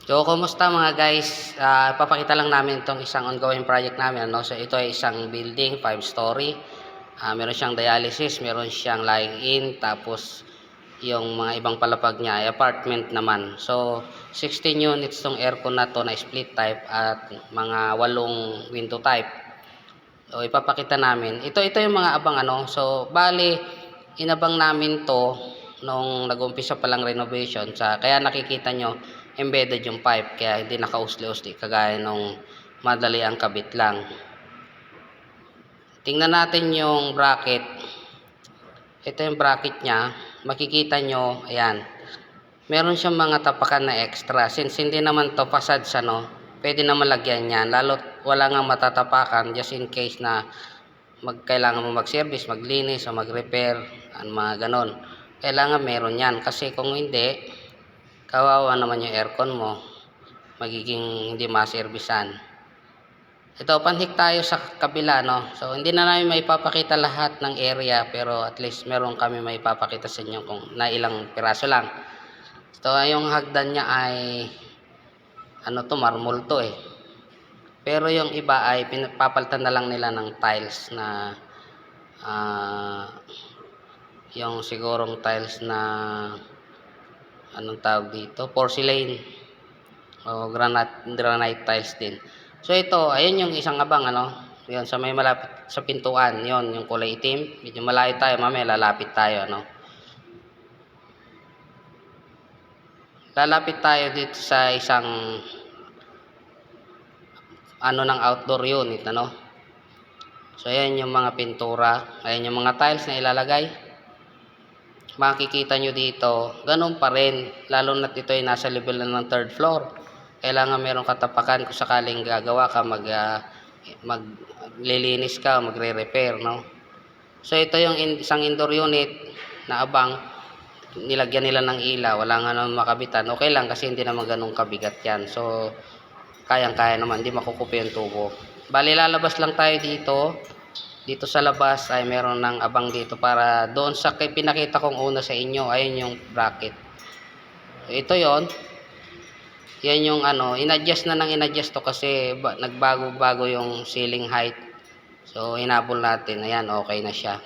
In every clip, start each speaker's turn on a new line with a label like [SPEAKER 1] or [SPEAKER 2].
[SPEAKER 1] So, kumusta mga guys? Papakita lang namin itong isang ongoing project namin. Ano? So, ito ay isang building, 5-story. Meron siyang dialysis, meron siyang lying-in, tapos yung mga ibang palapag niya ay apartment naman. So, 16 units tong aircon na to na split type at mga 8 window type. So, ipapakita namin. Ito yung mga abang ano. So, bali, inabang namin to nung nag-umpisa pa lang renovation. Kaya nakikita nyo, embedded yung pipe. Kaya hindi nakausli-usli kagaya nung madali ang kabit lang. Tingnan natin yung bracket. Ito yung bracket niya. Makikita nyo, ayan. Meron siyang mga tapakan na extra. Since hindi naman to facades, pwede naman lagyan yan. Lalo't wala nga matatapakan just in case na kailangan mo mag-service, maglinis o mag-repair, mga ganon. Kailangan meron yan. Kasi kung hindi, kawawa naman yung aircon mo. Magiging hindi maservisan. Ito, panhik tayo sa kabila, no? So, hindi na namin maipapakita lahat ng area, pero at least meron kami maipapakita sa inyo kung na ilang piraso lang. So, yung hagdan niya ay, marmol to eh. Pero yung iba ay papalitan na lang nila ng tiles na, yung sigurong tiles na, anong tawag dito? Porcelain. O granite tiles din. So ito, ayun yung isang abang yun sa may malapit sa pintuan, yun yung kulay itim. Medyo malayo tayo, mamaya lalapit tayo Lalapit tayo dito sa isang ng outdoor unit So ayan yung mga pintura, ayan yung mga tiles na ilalagay. Makikita nyo dito, ganun pa rin, lalo na ito ay nasa level na ng 3rd floor. Kailangan meron katapakan kung sakaling gagawa ka, maglilinis ka, magre-repair, no? So ito yung isang indoor unit na abang, nilagyan nila ng ilaw, wala nga naman makabitan. Okay lang kasi hindi naman ganun kabigat yan. So kayang-kaya naman, hindi makukupi yung tubo. Bali lalabas lang tayo dito sa labas ay meron ng abang dito para doon sa pinakita kong una sa inyo. Ayun yung bracket. So, ito yon. Yan yung in-adjust to kasi nagbago-bago yung ceiling height. So hinabol natin, ayan, okay na siya.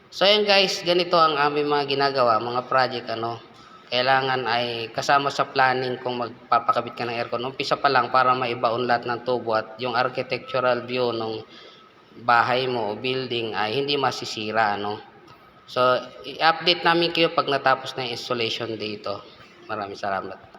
[SPEAKER 1] So ayan guys, ganito ang aming mga ginagawa, mga project kailangan ay kasama sa planning kung magpapakabit ka ng aircon. Umpisa pa lang para maibaon lahat ng tubo at yung architectural view ng bahay mo o building ay hindi masisira So i-update namin kayo pag natapos na yung installation dito. Maraming salamat.